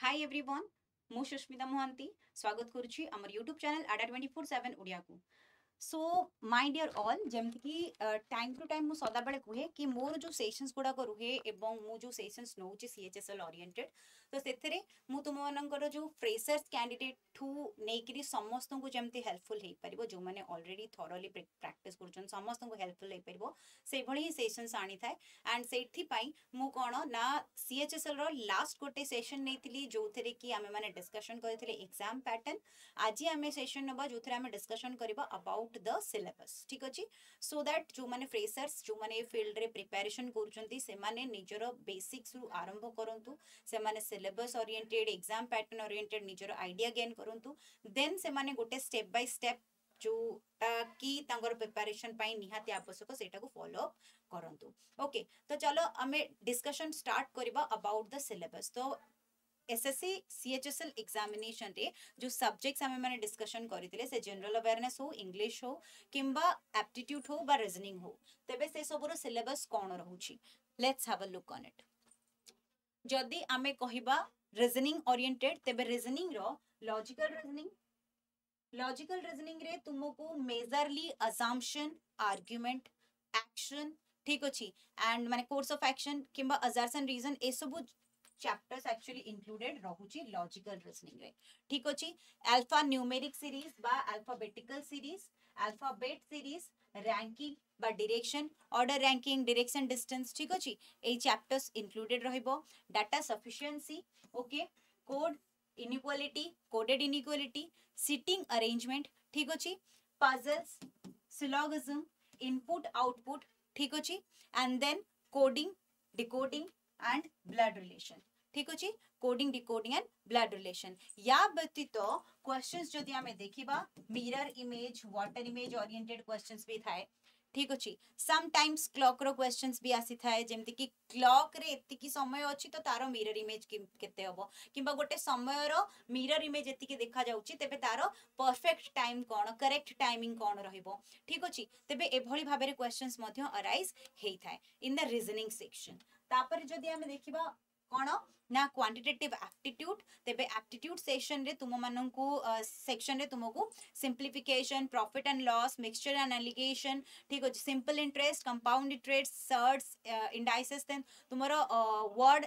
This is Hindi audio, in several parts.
हाय एवरीवन मु सुष्मिता मोहांती स्वागत करुच्ची आमर यूट्यूब चैनल आडा 24/7 ओडिया को। सो माय डियर ऑल जमती कि टाइम टू टाइम मु सदा बेले कहे कि मोर जो सेशंस गुड़ाक रुहे एवं मु जो सेशंस नौची सीएचएसएल ओरिएंटेड तो सेथरे मु तुम मानकर जो फ्रेशर्स कैंडिडेट ठू नेकरी समस्त को जमती हेल्पफुल हो पारिबो जो माने ऑलरेडी थॉरोली प्रैक्टिस करछन समस्त को हेल्पफुल हो पारिबो से भली ही सेशंस आनी थाए एंड सेठी पई मु कोन ना सीएचएसएल रो लास्ट गोटे सेशन नेतिली जो थरे कि आमे माने डिस्कशन करथिले एग्जाम पैटर्न। आज आमे सेशन नबा जो थरे आमे डिस्कशन करबा अबाउट द सिलेबस ठीक अछि सो दैट जो माने फ्रेशर्स जो माने फील्ड रे प्रिपरेशन करूचंती से माने निजरो बेसिक्स रु आरंभ करंतु से माने syllabus oriented exam pattern oriented निजरो आइडिया गेन करंतु देन से माने गोटे स्टेप बाय स्टेप जो कि तांगर प्रिपरेशन पाई निहाती आवश्यक सेटा को फॉलो अप करंतु। ओके तो चलो हमें डिस्कशन स्टार्ट करबा अबाउट द सिलेबस। तो एसएससी सीएचएसएल एग्जामिनेशन रे जो सब्जेक्ट्स हमें माने डिस्कशन करथिले से जनरल अवेयरनेस हो इंग्लिश हो किंबा एप्टीट्यूड हो बा रीजनिंग हो तबे से सबरो सिलेबस कोन रहउची let's have a look on it. जदि आमे कहिबा रीजनिंग ओरिएंटेड तबे रीजनिंग रो लॉजिकल रीजनिंग रे तुमको मेजरली अजम्पशन आर्गुमेंट एक्शन ठीक अछि एंड माने कोर्स ऑफ एक्शन किंबा असर्शन रीजन ए सब चैप्टर्स एक्चुअली इंक्लूडेड रहउची लॉजिकल रीजनिंग रे ठीक अछि। अल्फा न्यूमेरिक सीरीज बा alphabetical series alphabet series ranking बा direction order ranking direction distance ठीक अछि ए चैप्टर्स इंक्लूडेड रहइबो। Data sufficiency okay code inequality coded inequality seating arrangement ठीक अछि पजल्स सिलोगिज्म इनपुट आउटपुट ठीक अछि and then coding decoding and blood relation ठीक अछि coding decoding and blood relation या व्यतीत क्वेश्चंस जदि हमें देखिबा mirror image water image oriented questions भी थाए ठीक अछि सम टाइम्स क्लॉक रो क्वेश्चंस भी आसी थाए जेमति कि क्लॉक रे एति की समय अछि तो तारो मिरर इमेज केते हबो किंबा गोटे समय रो मिरर इमेज एति की देखा जाउची तेबे तारो परफेक्ट टाइम कोन करेक्ट टाइमिंग कोन रहिबो ठीक अछि तेबे एभली भाबरे क्वेश्चंस मध्य अराइज हेई थाए इन द रीजनिंग सेक्शन। तापर जदि हमें देखिबा कोन ना क्वांटिटेटिव एप्टीट्यूड तेबे एप्टीट्यूड सेक्शन रे तुम माननकु सेक्शन रे तुमको simplification profit and loss mixture and alligation ठीक अछि simple interest compound interest surds indices then तुमरो word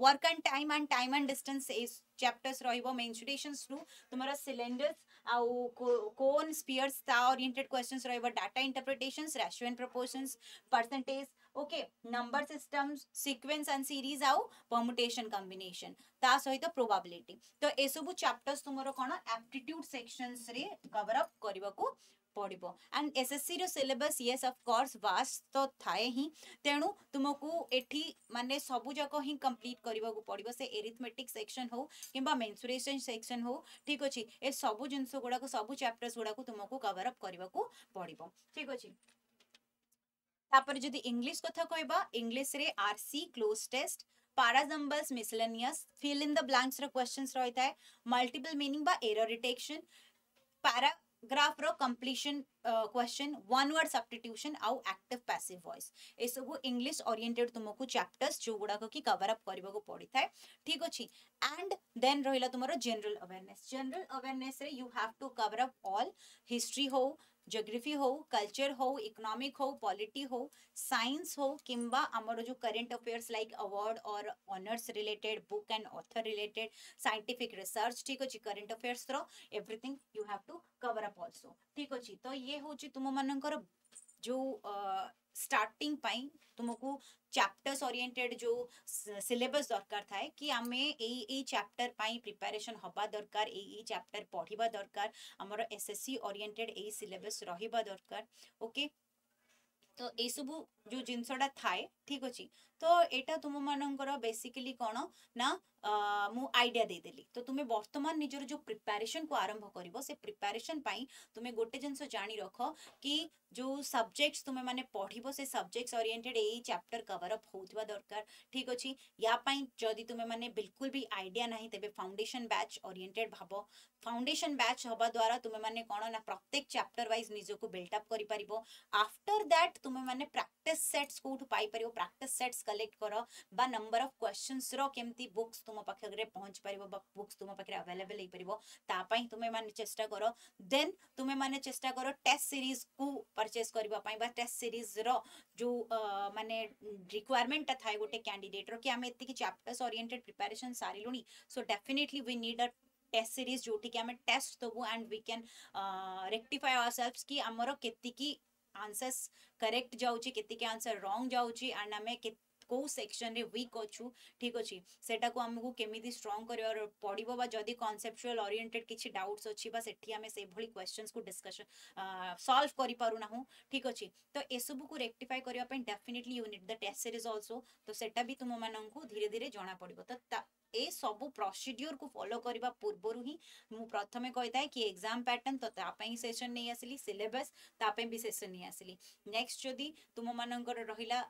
work and time and distance is chapters रहिबो मेंसुरेशंस थ्रू तुमरो सिलेंडर्स आउ कोन स्फीयर्स ता ओरिएंटेड क्वेश्चंस रहिबो data interpretations ratio and proportions percentage okay number systems sequence and series आउ परमुटेशन कॉम्बिनेशन ता सहित प्रोबेबिलिटी तो ए सब चैप्टर्स तुमरो कोन एप्टीट्यूड सेक्शंस रे कवर अप करबाको पड़िबो एंड एसएससी रो syllabus yes of course vast तो थाए ही तेणु तुमको एठी माने सबु जाको ही कंप्लीट करबाको पड़िबो से एरिथमेटिक सेक्शन हो किंबा मेंसुरेशन सेक्शन हो ठीक अछि ए सबु जिंस गुडा को सबु चैप्टर्स गुडा को तुमको कवर अप करबाको पड़िबो ठीक अछि। तापर जदि इंग्लिश कथा कहबा इंग्लिश रे RC cloze test parajumbles miscellaneous fill in the blanks रो क्वेश्चंस रहता है मल्टीपल मीनिंग बा एरर डिटेक्शन पैराग्राफ रो completion question one word substitution आउ एक्टिव पैसिव वॉइस ए सब इंग्लिश ओरिएंटेड तुमको चैप्टर्स जो गुडा की कवर अप करबा को पड़ी थाए ठीक अछि एंड देन रहिला तुमरो जनरल अवेयरनेस रे you have to cover up all history हो ज्योग्राफी हो कल्चर हो इकोनॉमिक हो पॉलिटी हो साइंस हो किंबा आमर जो करंट अफेयर्स लाइक अवार्ड और honours related book and author related scientific research ठीक अछि करंट अफेयर्स रो everything you have to cover up also ठीक अछि। तो ये होची तुम मानकर जो स्टार्टिंग पाई तुमको चैप्टर्स ओरिएंटेड जो सिलेबस दरकार थाए कि आमे ए चैप्टर पाई प्रिपरेशन हबा दरकार ए चैप्टर पढ़िबा दरकार हमर एसएससी ओरिएंटेड ए सिलेबस रहिबा दरकार ओके तो ए सब जो जिनसटा थाए ठीक अछि तो एटा तुम मानकर बेसिकली कोन ना मु आइडिया दे देली तो तुम्हें वर्तमान निजर जो प्रिपरेशन को आरंभ करिवो से प्रिपरेशन पाई तुम्हें गोटे जिंस जानी रख कि जो सब्जेक्ट्स तुम्हें माने पढ़िबो से सब्जेक्ट्स ओरिएंटेड ए चैप्टर कवर अप होउथबा दरकार ठीक अछि। या पाई जदी तुम्हें माने बिल्कुल भी आइडिया नाही तेबे फाउंडेशन बैच ओरिएंटेड भाबो फाउंडेशन बैच हबा द्वारा तुम्हें माने कोन ना प्रत्येक चैप्टर वाइज निजो को बिल्ट अप करि परिबो आफ्टर दैट तुम्हें माने प्रैक्टिस सेट्स कोठ पाई परिबो प्रैक्टिस सेट्स कलेक्ट करो बा नंबर ऑफ क्वेश्चंस रो केमती बुक्स तुम तुम पाखे पहुंच पार बुक्स तुम पाखे अवेलेबल हो पार तापाई तुम्हें माने चेष्टा करो देन तुम्हें माने चेष्टा करो टेस्ट सीरीज को परचेस करबा बा टेस्ट सीरीज रो जो माने रिक्वायरमेंट थाए गोटे कैंडिडेट रो कि आमे एति चैप्टर्स ओरिएंटेड प्रिपरेशन सारी लुनी so definitely we need a test series जोटी कि आमे टेस्ट दबु and we can rectify ourselves कि हमरो केति की आंसर्स करेक्ट जाउची केति के आंसर रॉन्ग जाउची एंड आमे को सेक्शन रे वीक अच्छु ठीक अच्छी सेटा को हमको केमिति स्ट्रॉन्ग कर पड़ो बा जदि कॉन्सेप्चुअल ओरिएंटेड किछि डाउट्स अच्छी बा सेठी हमें से भली क्वेश्चंस को डिस्कशन सॉल्व करि पारु ना ठीक अच्छी तो ए सब को रेक्टिफाई करबा पई definitely you need the test series also तो सेटा भी तुम माननकु धीरे धीरे जाना पड़िबो तो ए सब प्रोसीड्यूर को फॉलो करबा पूर्वरु ही मु प्रथमे कहता है कि एग्जाम पैटर्न तो तापई सेशन नहीं आसली सिलेबस तापई भी सेशन नहीं आसली नेक्स्ट जदी तुम मानकर रहिला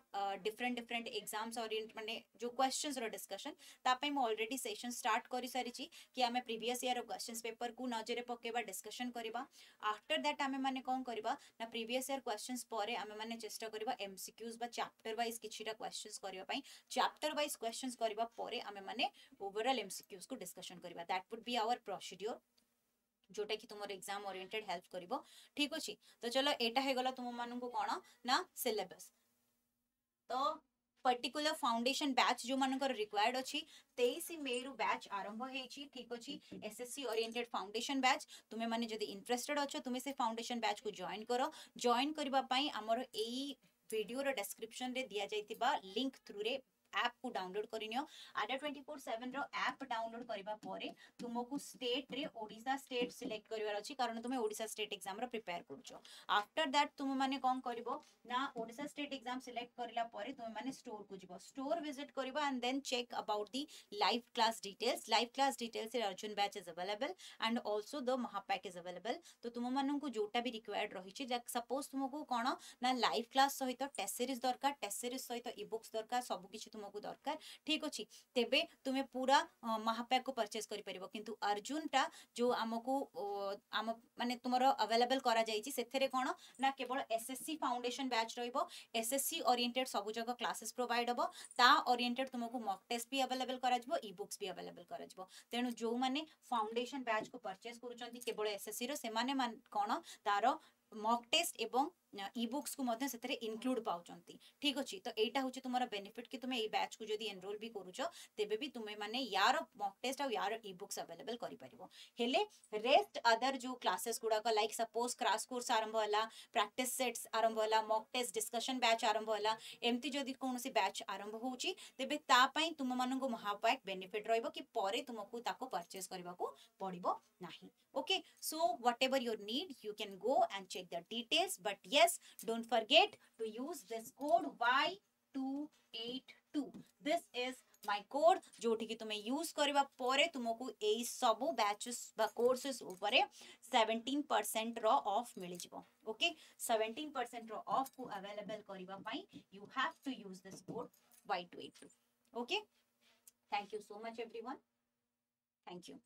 डिफरेंट डिफरेंट एग्जाम्स ओरिएंट माने जो क्वेश्चंस रो डिस्कशन तापई मु ऑलरेडी सेशन स्टार्ट करि सारी छी कि हमें प्रीवियस ईयर क्वेश्चंस पेपर को नजरे पकेबा डिस्कशन करबा आफ्टर दैट हमें माने कोन करबा ना प्रीवियस ईयर क्वेश्चंस परे हमें माने चेष्टा करबा एमसीक्यूज बा चैप्टर वाइज किछिटा क्वेश्चंस करबा पई चैप्टर वाइज क्वेश्चंस करबा परे हमें माने ओवरऑल एमसीक्यूज को डिस्कशन करबा that would be our procedure जोटा कि तुम एग्जाम ओरिएंटेड हेल्प करिवो ठीक अछि तो चलो एटा हे गला तुम मानन को कोन ना सिलेबस तो पर्टिकुलर फाउंडेशन बैच जो मानकर रिक्वायर्ड अछि 23 मई रु बैच आरंभ हेछि ठीक अछि एसएससी ओरिएंटेड फाउंडेशन बैच तुमे माने जदी इंटरेस्टेड अछो तुमे से फाउंडेशन बैच को जॉइन करबा पई हमर एई वीडियो रो डिस्क्रिप्शन रे दिया जाइतिबा लिंक थ्रू रे ऐप को डाउनलोड करिनियो आडा 24/7 रो ऐप डाउनलोड करबा परे तुमको स्टेट रे ओडिसा स्टेट सिलेक्ट करिवार अछि कारण तुमे ओडिसा स्टेट एग्जाम रो प्रिपेयर करछो आफ्टर दैट तुम माने कोन करबो ना ओडिसा स्टेट एग्जाम सिलेक्ट करला परे तुम माने स्टोर को जिवो स्टोर विजिट करबो and then check about the live class details रे Arjun batch is available and also the Mahapack is available तो तुम मानन को जोटा भी रिक्वायर्ड रही छि सपोज तुमको कोन ना लाइव क्लास सहित टेस्ट सीरीज सहित ई बुक्स दरकार सब किछि तुमको दरकार ठीक अछि तेबे तुमे पूरा महापैक को परचेस करि परिबो किंतु अर्जुन टा जो हमको आम माने तुमरो अवेलेबल करा जाईची सेथरे कोन ना केवल एसएससी फाउंडेशन बैच रहइबो एसएससी ओरिएंटेड सब जगह क्लासेस प्रोवाइड हबो ता ओरिएंटेड तुमको मॉक टेस्ट भी अवेलेबल करा जबो ई बुक्स भी अवेलेबल करा जबो तेनु जो माने फाउंडेशन बैच को परचेस करूचंती केवल एसएससी रो से माने कोन तारो मॉक टेस्ट एवं ई बुक्स को मध्य सेतरे इंक्लूड पाउचंती ठीक अछि तो एटा होची तुम्हारा बेनिफिट कि तुमे ए बैच को जदी एनरोल भी करूचो तेबे भी तुमे माने यार मॉक टेस्ट और यार ई बुक्स अवेलेबल करि परिबो हेले रेस्ट अदर जो क्लासेस गुडा का लाइक सपोज क्रैश कोर्स आरंभ होला प्रैक्टिस सेट्स आरंभ होला मॉक टेस्ट डिस्कशन बैच आरंभ होला एमती जदी कोनोसी बैच आरंभ होउची तेबे ता पई तुम मानन को महापैक बेनिफिट रहइबो कि परे तुमको ताको परचेस करबा को पड़िबो नाही okay so whatever your need you can go and check the details but yes don't forget to use this code Y282 this is my code जोठी कि तुमे यूज करबा परे तुमको एई सब बैचेस बा कोर्सेस ऊपर 17% रो ऑफ मिल जिवो ओके 17% रो ऑफ को अवेलेबल करबा पई you have to use this code Y282 okay thank you so much everyone thank you